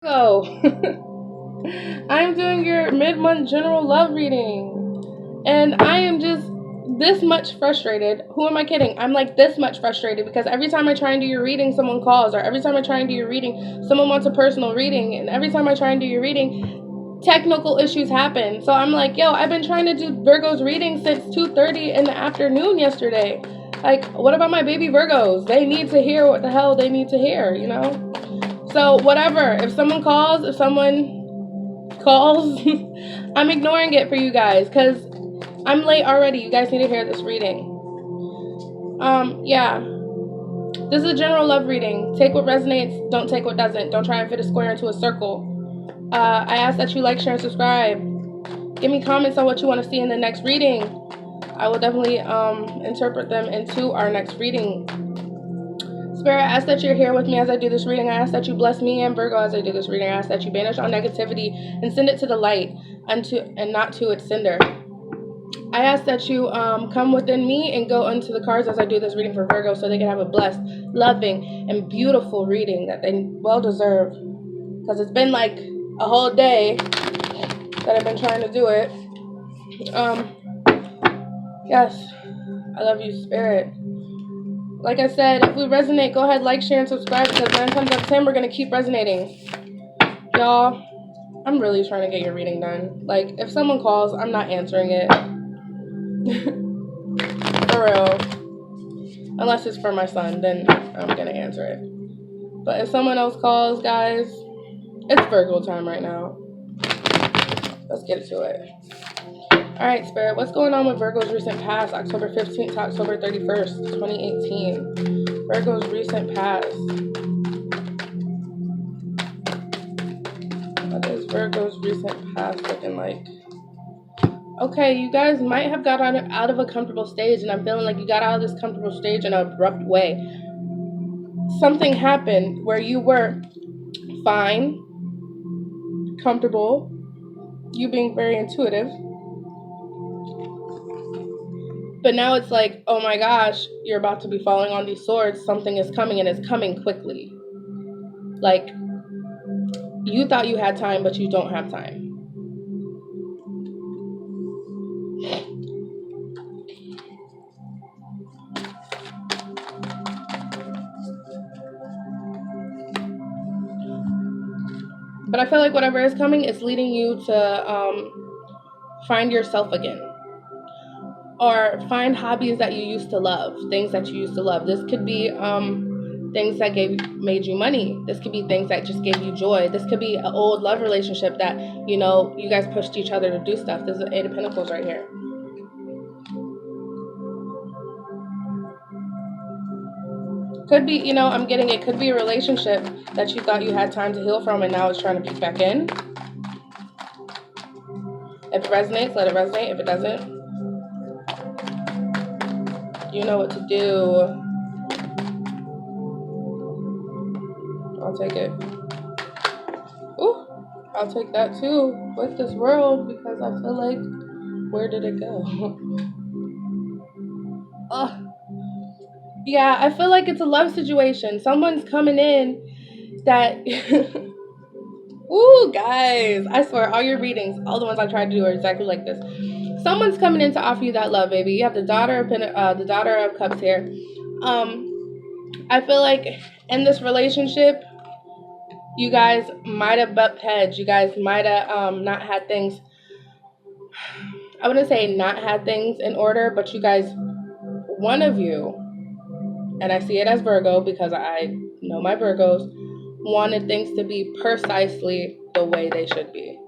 Hello. I'm doing your mid-month general love reading. And I am just this much frustrated. Who am I kidding? I'm like this much frustrated because every time I try and do your reading, someone calls. Or every time I try and do your reading, someone wants a personal reading. And every time I try and do your reading, technical issues happen. So I'm like, yo, I've been trying to do Virgo's reading since 2:30 in the afternoon yesterday. Like, what about my baby Virgos? They need to hear what the hell they need to hear, you know? So whatever, if someone calls, I'm ignoring it for you guys because I'm late already. You guys need to hear this reading. Yeah, this is a general love reading. Take what resonates, don't take what doesn't. Don't try and fit a square into a circle. I ask that you like, share, and subscribe. Give me comments on what you want to see in the next reading. I will definitely interpret them into our next reading. Spirit, I ask that you're here with me as I do this reading. I ask that you bless me and Virgo as I do this reading. I ask that you banish all negativity and send it to the light and not to its sender. I ask that you come within me and go into the cards as I do this reading for Virgo so they can have a blessed, loving, and beautiful reading that they well deserve. Because it's been like a whole day that I've been trying to do it. Yes, I love you, Spirit. Like I said, if we resonate, go ahead, like, share, and subscribe because 9 times out of 10, we're going to keep resonating. Y'all, I'm really trying to get your reading done. Like, if someone calls, I'm not answering it. For real. Unless it's for my son, then I'm going to answer it. But if someone else calls, guys, it's Virgo time right now. Let's get to it. Alright, Spirit, what's going on with Virgo's recent past, October 15th to October 31st, 2018? Virgo's recent past. What is Virgo's recent past looking like? Okay, you guys might have got out of a comfortable stage, and I'm feeling like you got out of this comfortable stage in an abrupt way. Something happened where you were fine, comfortable, you being very intuitive. But now it's like, oh my gosh, you're about to be falling on these swords. Something is coming and it's coming quickly. Like, you thought you had time, but you don't have time. But I feel like whatever is coming is leading you to find yourself again. Or find hobbies that you used to love, things that you used to love. This could be things that made you money. This could be things that just gave you joy. This could be an old love relationship that, you know, you guys pushed each other to do stuff. There's an 8 of Pentacles right here. Could be, you know, I'm getting it could be a relationship that you thought you had time to heal from and now it's trying to peek back in. If it resonates, let it resonate. If it doesn't, you know what to do. I'll take it. Ooh, I'll take that too with this world because I feel like, where did it go? Yeah, I feel like it's a love situation. Someone's coming in that... Ooh, guys, I swear, all your readings, all the ones I tried to do are exactly like this. Someone's coming in to offer you that love, baby. You have the Daughter of Cups here. I feel like in this relationship, you guys might have bumped heads. You guys might have not had things. I wouldn't say not had things in order, but you guys, one of you, and I see it as Virgo because I know my Virgos, wanted things to be precisely the way they should be.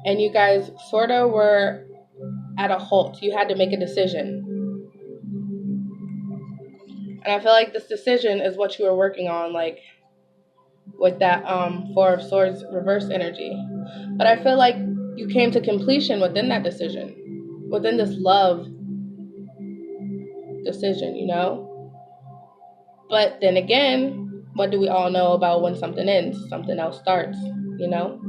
And you guys sort of were at a halt. You had to make a decision. And I feel like this decision is what you were working on, like with that 4 of Swords reverse energy. But I feel like you came to completion within that decision, within this love decision, you know? But then again, what do we all know about when something ends? Something else starts, you know?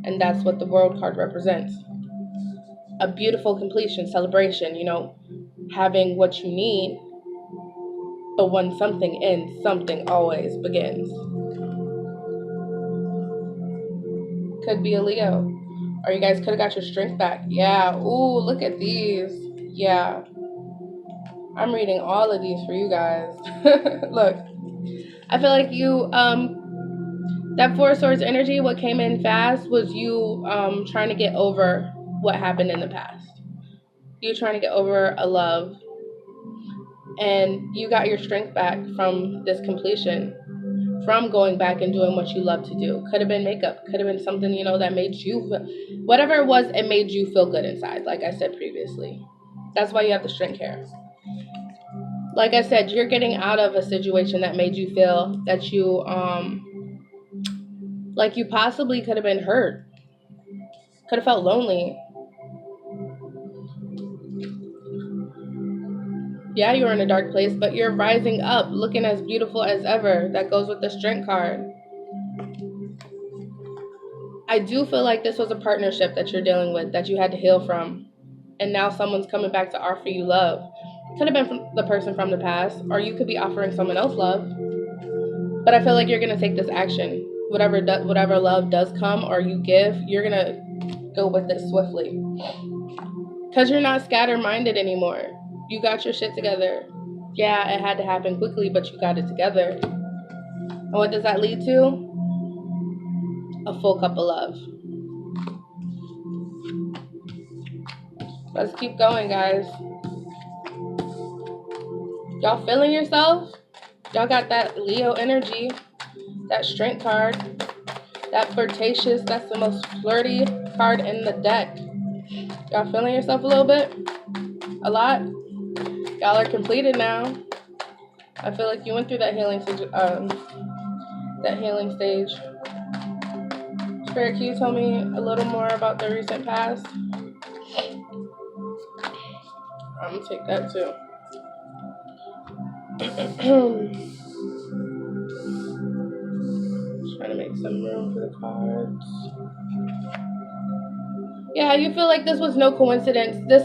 And that's what the World card represents. A beautiful completion, celebration, you know, having what you need. But when something ends, something always begins. could be a Leo. Or you guys could have got your strength back. Yeah. Ooh, look at these. Yeah. I'm reading all of these for you guys. Look. I feel like you, that Four of Swords energy, what came in fast was you trying to get over what happened in the past. You trying to get over a love. And you got your strength back from this completion. From going back and doing what you love to do. Could have been makeup. Could have been something, you know, that made you feel, whatever it was, it made you feel good inside, like I said previously. That's why you have the strength here. Like I said, you're getting out of a situation that made you feel that you, like you possibly could have been hurt. Could have felt lonely. Yeah, you're in a dark place, but you're rising up, looking as beautiful as ever. That goes with the strength card. I do feel like this was a partnership that you're dealing with, that you had to heal from. And now someone's coming back to offer you love. Could have been from the person from the past, or you could be offering someone else love. But I feel like you're going to take this action. Whatever love does come or you give, you're going to go with it swiftly. Because you're not scattered-minded anymore. You got your shit together. Yeah, it had to happen quickly, but you got it together. And what does that lead to? A full cup of love. Let's keep going, guys. Y'all feeling yourself? Y'all got that Leo energy, that strength card, that flirtatious, that's the most flirty card in the deck. Y'all feeling yourself a little bit? A lot? Y'all are completed now. I feel like you went through that healing stage. Spirit, can you tell me a little more about the recent past? I'm gonna take that too. Trying to make some room for the cards. Yeah, you feel like this was no coincidence. This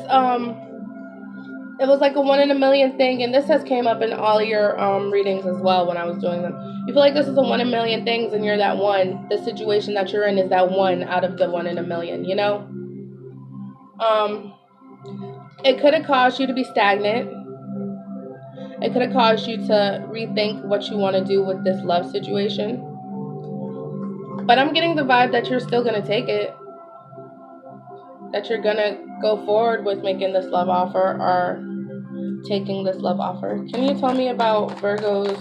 it was like a 1 in a million thing, and this has came up in all your readings as well when I was doing them. You feel like this is a 1 in a million things, and you're that one. The situation that you're in is that one out of the 1 in a million, you know? It could have caused you to be stagnant. It could have caused you to rethink what you want to do with this love situation. But I'm getting the vibe that you're still going to take it. That you're going to go forward with making this love offer or taking this love offer. Can you tell me about Virgo's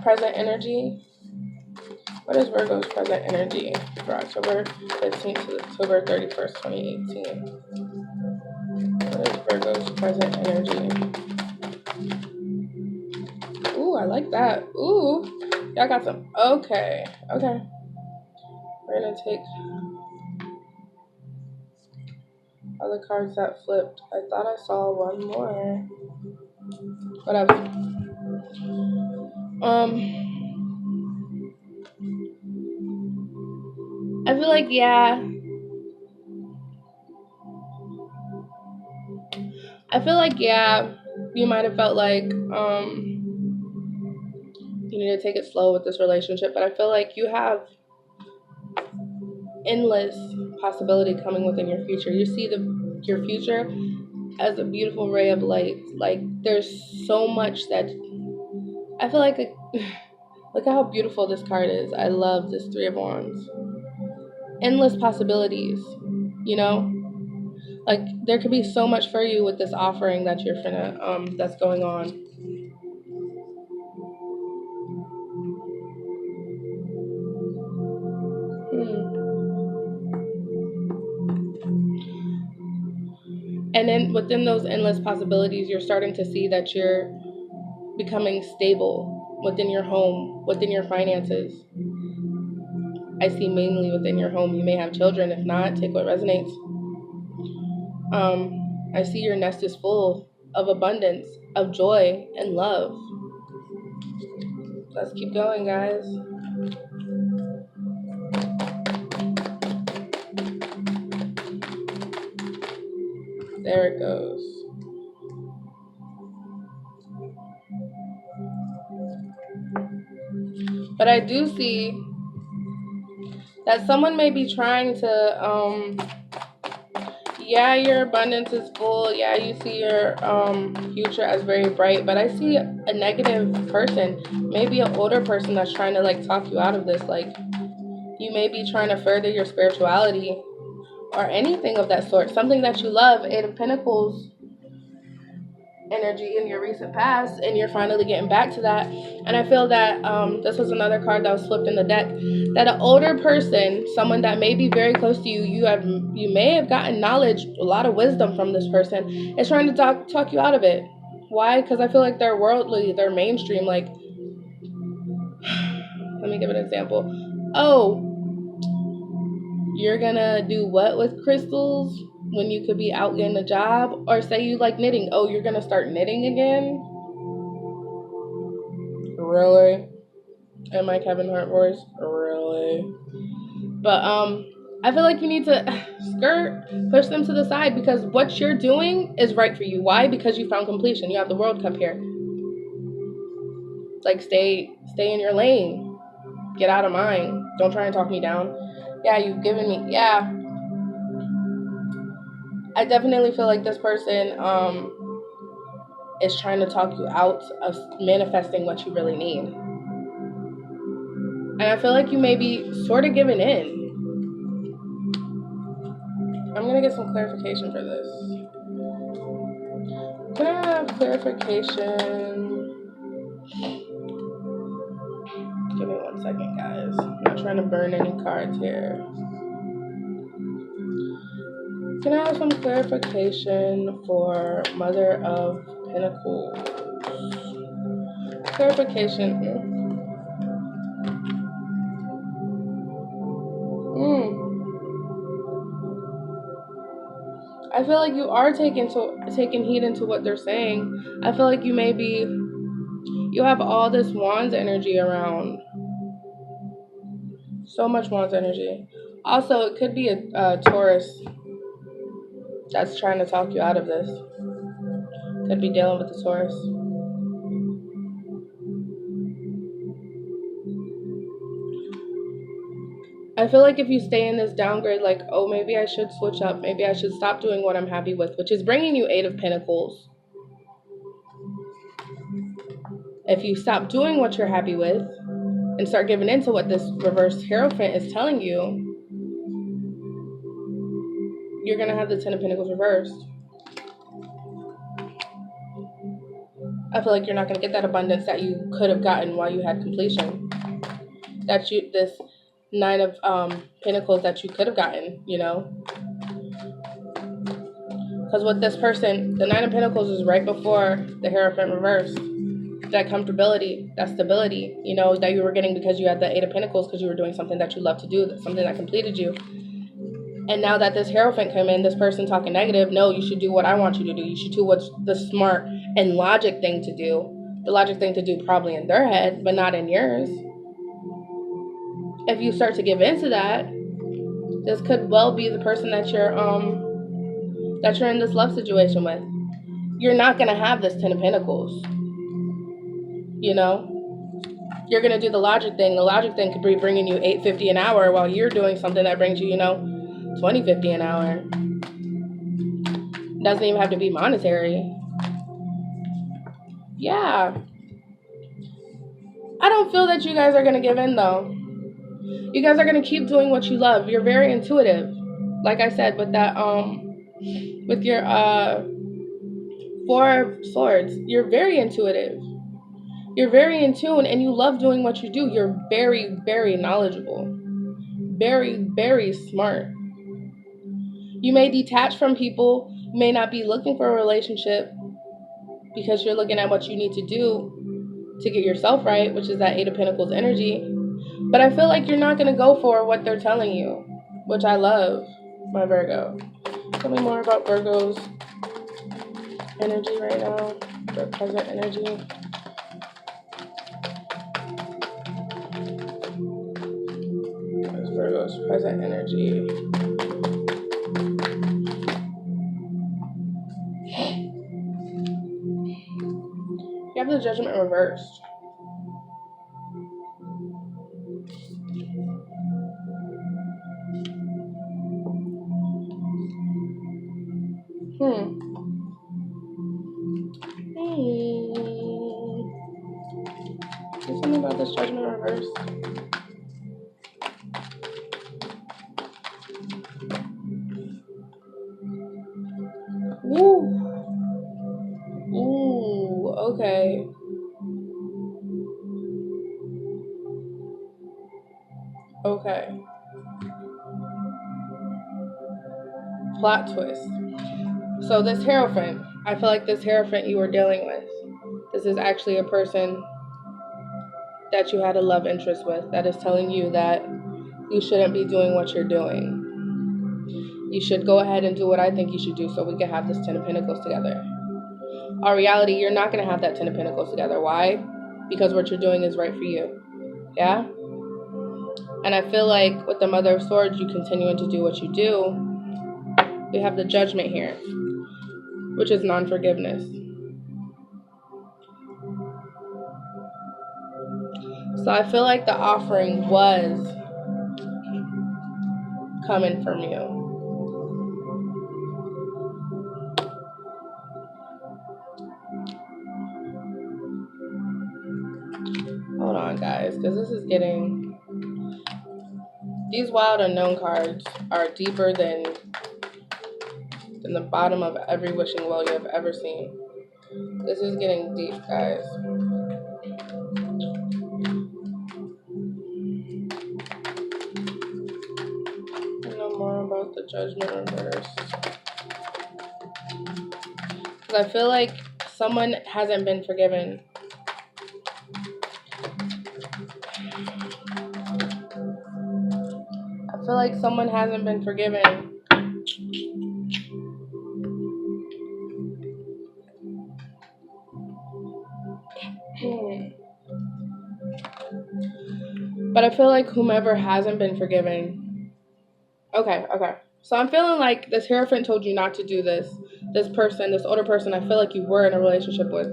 present energy? What is Virgo's present energy for October 15th to October 31st, 2018? What is Virgo's present energy? Ooh, I like that. Ooh, y'all got some. Okay. We're going to take other cards that flipped. I thought I saw one more. Whatever. I feel like, yeah. You might have felt like, you need to take it slow with this relationship, but I feel like you have endless possibility coming within your future. You see your future as a beautiful ray of light. Like, there's so much that I feel like look at how beautiful this card is. I love this Three of Wands. Endless possibilities, you know? Like, there could be so much for you with this offering that you're finna that's going on. And then within those endless possibilities, you're starting to see that you're becoming stable within your home, within your finances. I see mainly within your home. You may have children. If not, take what resonates. I see your nest is full of abundance, of joy, and love. Let's keep going, guys. There it goes. But I do see That someone may be trying to, yeah, your abundance is full. Yeah, you see your future as very bright. But I see a negative person, maybe an older person that's trying to like talk you out of this. Like you may be trying to further your spirituality or anything of that sort. Something that you love. Eight of Pentacles energy in your recent past, and you're finally getting back to that. And I feel that this was another card that was flipped in the deck, that an older person, someone that may be very close to you, you may have gotten knowledge, a lot of wisdom from this person, is trying to talk you out of it. Why? Because I feel like they're worldly, they're mainstream. Like, let me give an example. Oh, you're gonna do what with crystals when you could be out getting a job? Or say you like knitting. Oh, you're gonna start knitting again? Really? And my Kevin Hart voice? Really? But I feel like you need to push them to the side, because what you're doing is right for you. Why? Because you found completion. You have the World Cup here. Like, stay in your lane. Get out of mine. Don't try and talk me down. Yeah, you've given me. Yeah. I definitely feel like this person is trying to talk you out of manifesting what you really need. And I feel like you may be sort of giving in. I'm going to get some clarification for this. Can I have clarification? Give me 1 second, guys. I'm not trying to burn any cards here. Can I have some clarification for Mother of Pentacles? Clarification. I feel like you are taking heed into what they're saying. I feel like you have all this Wands energy around. So much Wands energy. Also, it could be a Taurus that's trying to talk you out of this. Could be dealing with the Taurus. I feel like if you stay in this downgrade, like, oh, maybe I should switch up. Maybe I should stop doing what I'm happy with, which is bringing you Eight of Pentacles. If you stop doing what you're happy with and start giving into what this reversed Hierophant is telling you, you're going to have the Ten of Pentacles reversed. I feel like you're not going to get that abundance that you could have gotten while you had completion. This Nine of Pentacles that you could have gotten, you know. Because with this person, the Nine of Pentacles is right before the Hierophant reverse. That comfortability, that stability, you know, that you were getting because you had the Eight of Pentacles, because you were doing something that you love to do, something that completed you. And now that this Hierophant came in, this person talking negative, no, you should do what I want you to do. You should do what's the smart and logic thing to do. The logic thing to do probably in their head, but not in yours. If you start to give into that, this could well be the person that you're in this love situation with. You're not going to have this Ten of Pentacles. You know? You're going to do the logic thing. The logic thing could be bringing you $8.50 an hour while you're doing something that brings you, you know, $20.50 an hour. Doesn't even have to be monetary. Yeah. I don't feel that you guys are going to give in, though. You guys are going to keep doing what you love. You're very intuitive. Like I said, with that, with your Four of Swords, you're very intuitive. You're very in tune, and you love doing what you do. You're very, very knowledgeable. Very, very smart. You may detach from people. You may not be looking for a relationship because you're looking at what you need to do to get yourself right, which is that Eight of Pentacles energy. But I feel like you're not going to go for what they're telling you, which I love, my Virgo. Tell me more about Virgo's energy right now, their present energy. Where's Virgo's present energy? You have the Judgment reversed. There's something about this Judgment reverse. Ooh, okay. Okay. Plot twist. So this Hierophant, I feel like this Hierophant you were dealing with, this is actually a person that you had a love interest with that is telling you that you shouldn't be doing what you're doing. You should go ahead and do what I think you should do so we can have this Ten of Pentacles together. In reality, you're not going to have that Ten of Pentacles together. Why? Because what you're doing is right for you. Yeah? And I feel like with the Mother of Swords, you continuing to do what you do. We have the Judgment here, which is non-forgiveness. So I feel like the offering was coming from you. Hold on, guys, because this is getting... These Wild Unknown cards are deeper than the bottom of every wishing well you have ever seen. This is getting deep, guys. I know more about the Judgment reverse. Because I feel like someone hasn't been forgiven. I feel like someone hasn't been forgiven. But I feel like whomever hasn't been forgiven. Okay. So I'm feeling like this Hierophant told you not to do this. This person, this older person, I feel like you were in a relationship with.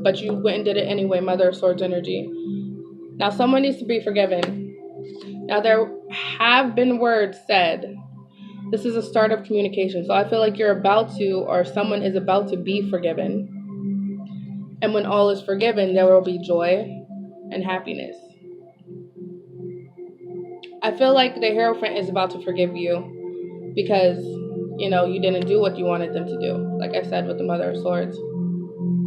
But you went and did it anyway, Mother of Swords energy. Now someone needs to be forgiven. Now there have been words said. This is a start of communication. So I feel like you're about to, or someone is about to be forgiven. And when all is forgiven, there will be joy and happiness. I feel like the Hierophant is about to forgive you because, you know, you didn't do what you wanted them to do. Like I said with the Mother of Swords.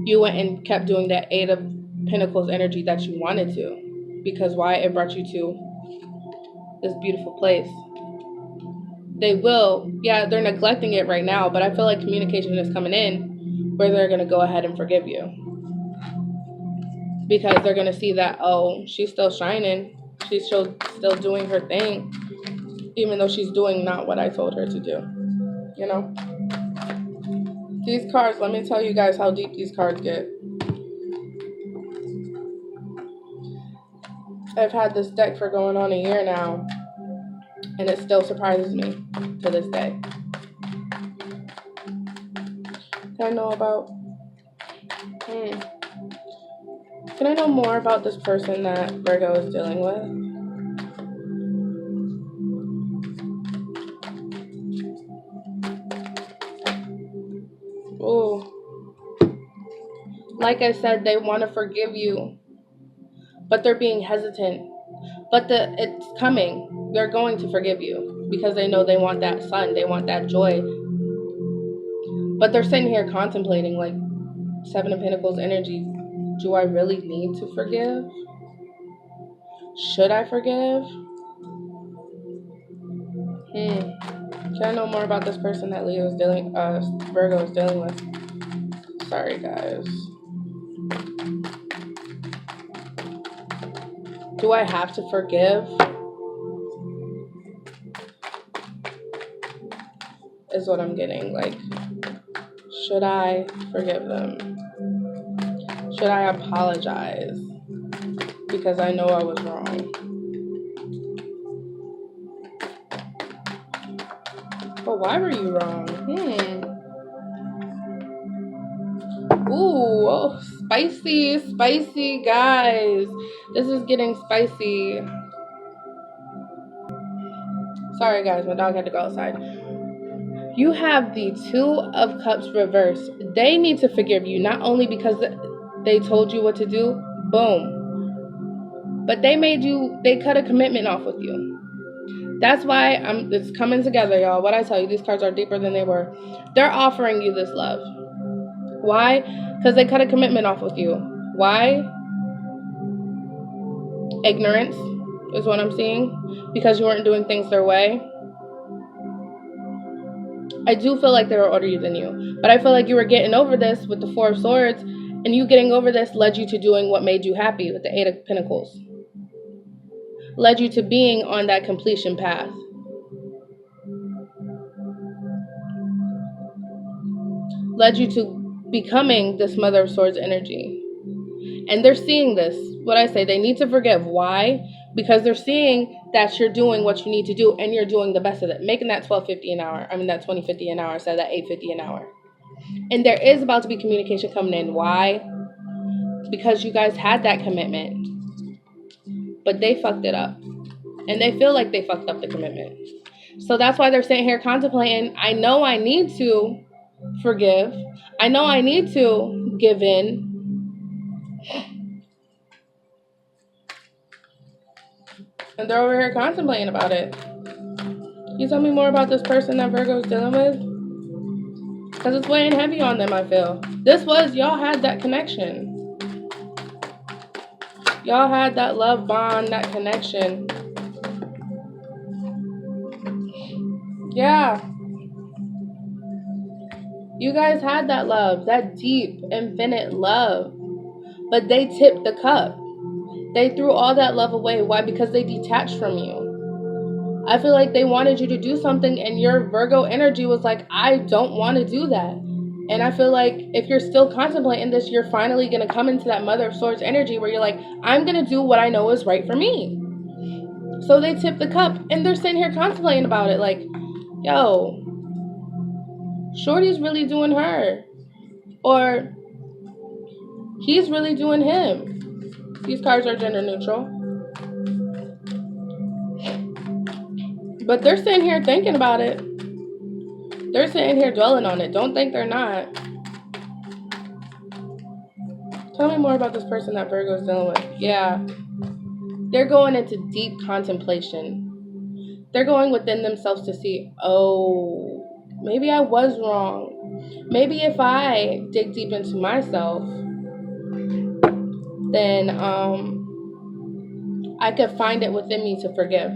You went and kept doing that Eight of Pentacles energy that you wanted to. Because why? It brought you to this beautiful place. They will, yeah, they're neglecting it right now, but I feel like communication is coming in where they're going to go ahead and forgive you. Because they're going to see that, oh, she's still shining. She's still doing her thing, even though she's doing not what I told her to do. You know? These cards, let me tell you guys how deep these cards get. I've had this deck for going on a year now, and it still surprises me to this day. Can I know about... Can I know more about this person that Virgo is dealing with? Ooh. Like I said, they want to forgive you, but they're being hesitant. But it's coming. They're going to forgive you because they know they want that sun. They want that joy. But they're sitting here contemplating, like, Seven of Pentacles energy. Do I really need to forgive? Should I forgive? Can I know more about this person that Virgo is dealing with? Sorry, guys. Do I have to forgive? Is what I'm getting. Like, should I forgive them? Should I apologize? Because I know I was wrong. But why were you wrong? Ooh, oh, spicy, guys. This is getting spicy. Sorry, guys, my dog had to go outside. You have the Two of Cups reversed. They need to forgive you, not only because they told you what to do, boom, but they cut a commitment off with you. That's why it's coming together, y'all. What I tell you, these cards are deeper than they were. They're offering you this love. Why? Because they cut a commitment off with you. Why? Ignorance is what I'm seeing. Because you weren't doing things their way. I do feel like they were older than you. But I feel like you were getting over this with the Four of Swords. And you getting over this led you to doing what made you happy with the Eight of Pentacles. Led you to being on that completion path. Led you to becoming this Mother of Swords energy. And they're seeing this. What I say, they need to forgive. Why? Because they're seeing that you're doing what you need to do and you're doing the best of it. Making that $12.50 an hour. I mean, that $20.50 an hour instead of that $8.50 an hour. And there is about to be communication coming in. Why? Because you guys had that commitment. But they fucked it up. And they feel like they fucked up the commitment. So that's why they're sitting here contemplating, I know I need to forgive. I know I need to give in. And they're over here contemplating about it. Can you tell me more about this person that Virgo's dealing with? Because it's weighing heavy on them, I feel. Y'all had that connection. Y'all had that love bond, that connection. Yeah. You guys had that love, that deep, infinite love. But they tipped the cup. They threw all that love away. Why? Because they detached from you. I feel like they wanted you to do something and your Virgo energy was like, I don't want to do that. And I feel like if you're still contemplating this, you're finally going to come into that Mother of Swords energy where you're like, I'm going to do what I know is right for me. So they tipped the cup and they're sitting here contemplating about it like, yo, Shorty's really doing her. Or he's really doing him. These cards are gender neutral. But they're sitting here thinking about it. They're sitting here dwelling on it. Don't think they're not. Tell me more about this person that Virgo's dealing with. Yeah. They're going into deep contemplation. They're going within themselves to see, oh, maybe I was wrong. Maybe if I dig deep into myself, then I could find it within me to forgive.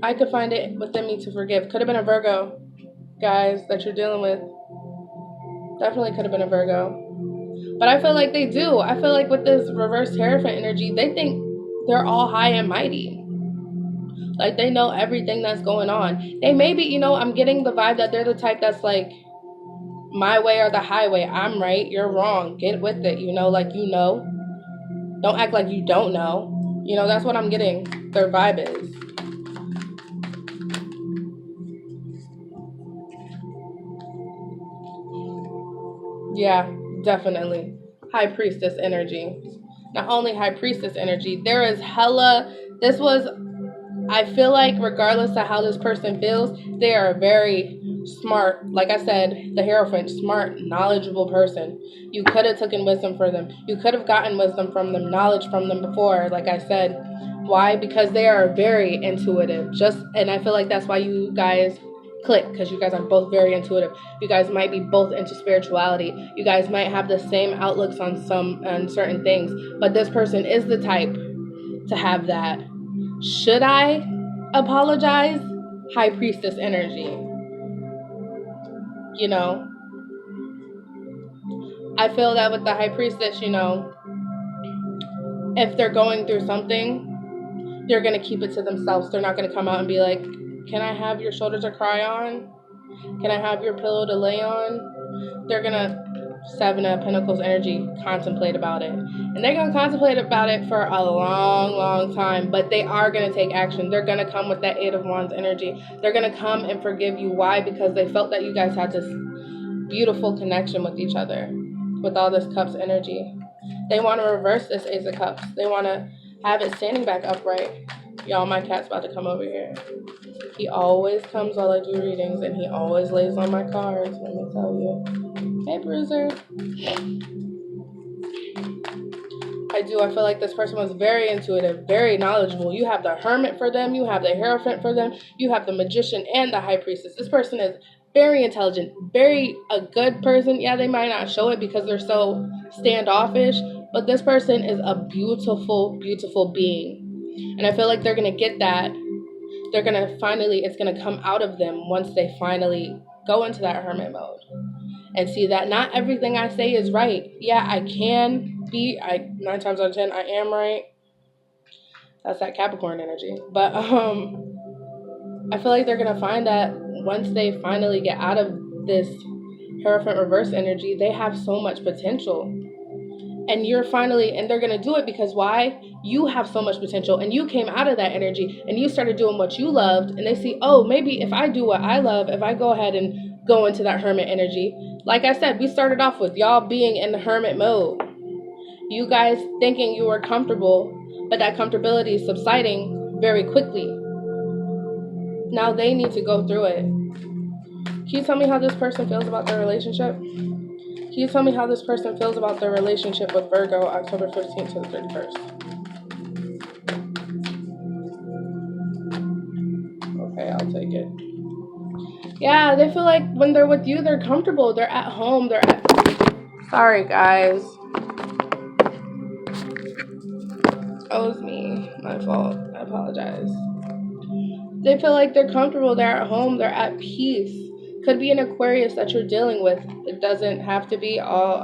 I could find it within me to forgive. Could have been a Virgo, guys, that you're dealing with. Definitely could have been a Virgo. But I feel like they do. I feel like with this reverse Hierophant energy, they think they're all high and mighty. Like they know everything that's going on. They maybe, I'm getting the vibe that they're the type that's like, my way or the highway. I'm right, you're wrong. Get with it, like you know. Don't act like you don't know. That's what I'm getting. Their vibe is. Yeah, definitely. High Priestess energy. Not only High Priestess energy, there is hella... I feel like regardless of how this person feels, they are very smart. Like I said, the Hierophant, smart, knowledgeable person. You could have taken wisdom from them. You could have gotten wisdom from them, knowledge from them before, like I said. Why? Because they are very intuitive. And I feel like that's why you guys click, because you guys are both very intuitive. You guys might be both into spirituality. You guys might have the same outlooks on certain things. But this person is the type to have that. Should I apologize? High Priestess energy. I feel that with the High Priestess, if they're going through something, they're going to keep it to themselves. They're not going to come out and be like, can I have your shoulder to cry on? Can I have your pillow to lay on? They're going to, Seven of Pentacles energy, contemplate about it. And they're going to contemplate about it for a long, long time. But they are going to take action. They're going to come with that Eight of Wands energy. They're going to come and forgive you. Why? Because they felt that you guys had this beautiful connection with each other. With all this Cups energy. They want to reverse this Ace of Cups. They want to have it standing back upright. Y'all, my cat's about to come over here. He always comes while I do readings, and he always lays on my cards, let me tell you. Hey, Bruiser. I feel like this person was very intuitive, very knowledgeable. You have the Hermit for them, you have the Hierophant for them, you have the Magician and the High Priestess. This person is very intelligent, very a good person. Yeah, they might not show it because they're so standoffish, but this person is a beautiful, beautiful being. And I feel like they're going to get that. They're going to finally, it's going to come out of them once they finally go into that Hermit mode. And see that not everything I say is right. Yeah, I can be. 9 times out of 10, I am right. That's that Capricorn energy. But I feel like they're gonna find that once they finally get out of this Hierophant reverse energy, they have so much potential. And they're gonna do it because why? You have so much potential, and you came out of that energy, and you started doing what you loved, and they see, oh, maybe if I do what I love, if I go ahead and go into that Hermit energy. Like I said, we started off with y'all being in the Hermit mode. You guys thinking you were comfortable, but that comfortability is subsiding very quickly. Now they need to go through it. Can you tell me how this person feels about their relationship? Can you tell me how this person feels about their relationship with Virgo, October 15th to the 31st? Okay, I'll take it. Yeah, they feel like when they're with you, they're comfortable. They're at home. Sorry, guys. Oh, it's me. My fault. I apologize. They feel like they're comfortable. They're at home. They're at peace. Could be an Aquarius that you're dealing with. It doesn't have to be all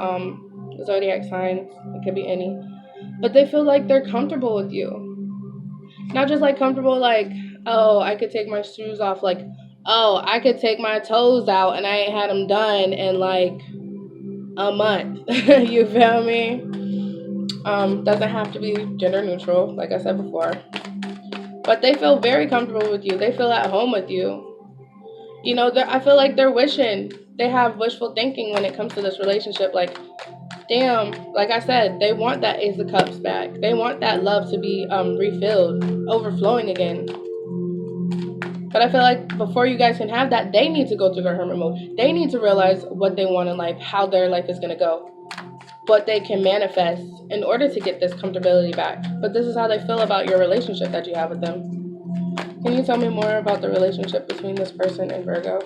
zodiac signs. It could be any. But they feel like they're comfortable with you. Not just like comfortable like, oh, I could take my shoes off. Like, oh, I could take my toes out and I ain't had them done in like a month. You feel me? Doesn't have to be gender neutral, like I said before. But they feel very comfortable with you. They feel at home with you. You know, I feel like they're wishing. They have wishful thinking when it comes to this relationship. Like, damn, like I said, they want that Ace of Cups back. They want that love to be refilled, overflowing again. But I feel like before you guys can have that, they need to go through their Hermit mode. They need to realize what they want in life, how their life is going to go, what they can manifest in order to get this comfortability back. But this is how they feel about your relationship that you have with them. Can you tell me more about the relationship between this person and Virgo?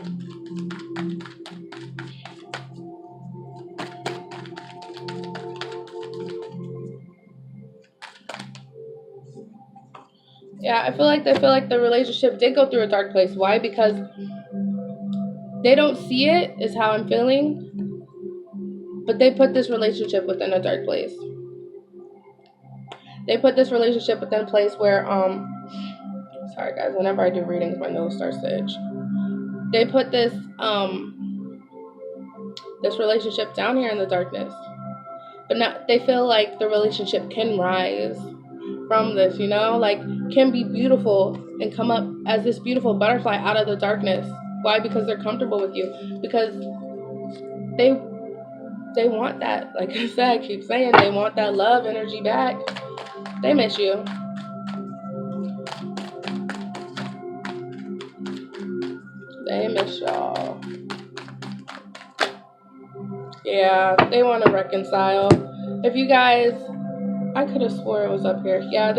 Yeah, I feel like they feel like the relationship did go through a dark place. Why? Because they don't see it, is how I'm feeling. But they put this relationship within a dark place. They put this relationship within a place where, sorry guys, whenever I do readings, my nose starts to itch. They put this, this relationship down here in the darkness. But now they feel like the relationship can rise from this, you know, like can be beautiful and come up as this beautiful butterfly out of the darkness. Why? Because they're comfortable with you. Because they want that. Like I said, I keep saying they want that love energy back. They miss you. They miss y'all. Yeah, they want to reconcile. If you guys, I could have swore it was up here. Yeah,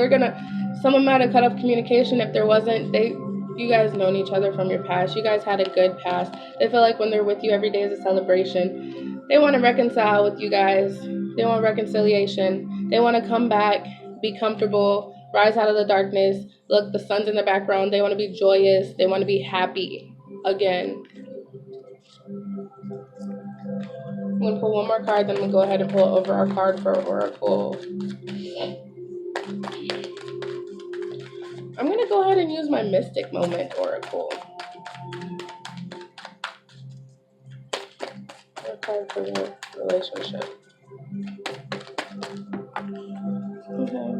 someone might have cut off communication if there wasn't. You guys known each other from your past. You guys had a good past. They feel like when they're with you every day is a celebration. They want to reconcile with you guys. They want reconciliation. They want to come back, be comfortable, rise out of the darkness. Look, the sun's in the background. They want to be joyous. They want to be happy again. I'm going to pull one more card, then I'm going to go ahead and pull over our card for Oracle. I'm going to go ahead and use my Mystic Moment Oracle. A card for your relationship. Okay.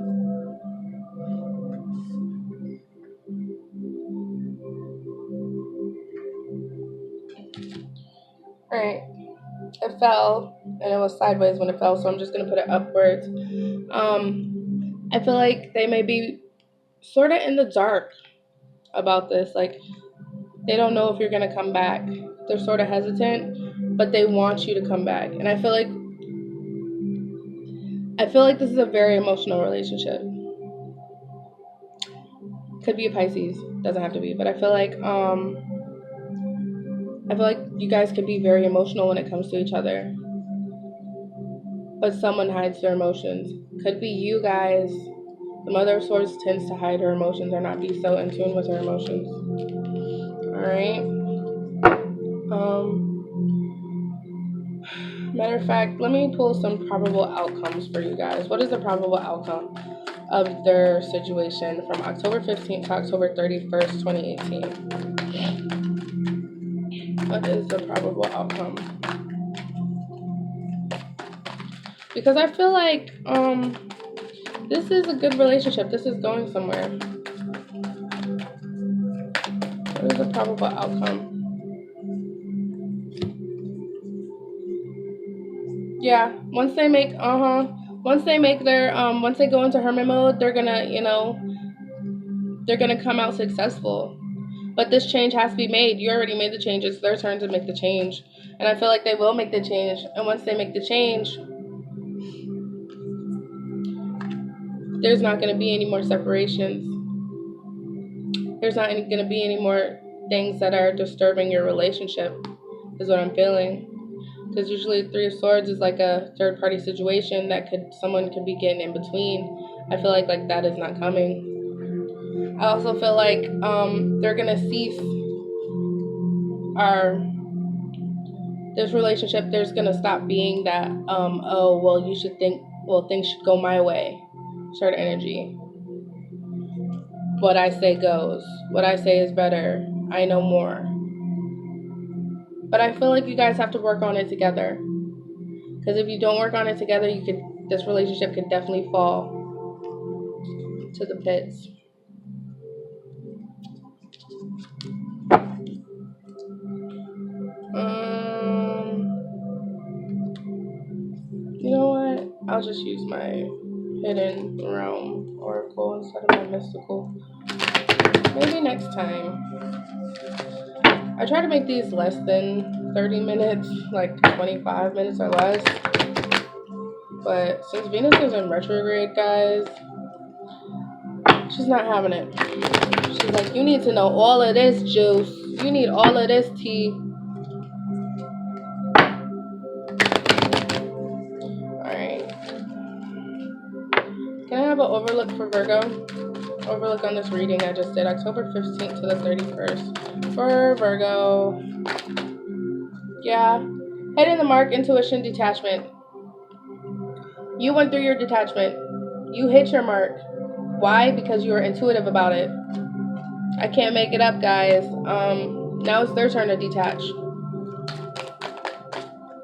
Alright. It fell, and it was sideways when it fell, so I'm just going to put it upwards. I feel like they may be sort of in the dark. about this. Like, they don't know if you're going to come back. They're sort of hesitant, but they want you to come back. And I feel like this is a very emotional relationship. Could be a Pisces, doesn't have to be, but I feel like you guys could be very emotional when it comes to each other. But someone hides their emotions. Could be you guys. The Mother of Swords tends to hide her emotions or not be so in tune with her emotions. Alright? Matter of fact, let me pull some probable outcomes for you guys. What is the probable outcome of their situation from October 15th to October 31st, 2018? What is the probable outcome? Because I feel like this is a good relationship. This is going somewhere. What is the probable outcome? Yeah, once they make once they go into hermit mode, they're gonna, they're gonna come out successful. But this change has to be made. You already made the change. It's their turn to make the change. And I feel like they will make the change. And once they make the change, there's not going to be any more separations. There's not going to be any more things that are disturbing your relationship, is what I'm feeling. Because usually Three of Swords is like a third-party situation that someone could be getting in between. I feel like that is not coming. I also feel like they're going to cease this relationship. There's going to stop being that, things should go my way sort of energy. What I say goes. What I say is better. I know more. But I feel like you guys have to work on it together. Because if you don't work on it together, this relationship could definitely fall to the pits. You know what? I'll just use my Hidden Realm Oracle instead of my Mystical. Maybe next time. I try to make these less than 30 minutes, like 25 minutes or less. But since Venus is in retrograde, guys, she's not having it. She's like, you need to know all of this juice. You need all of this tea. Alright. Can I have an overlook for Virgo? Overlook on this reading I just did, October 15th to the 31st. For Virgo. Yeah. Hitting the mark, intuition, detachment. You went through your detachment. You hit your mark. Why? Because you were intuitive about it. I can't make it up, guys. Now it's their turn to detach.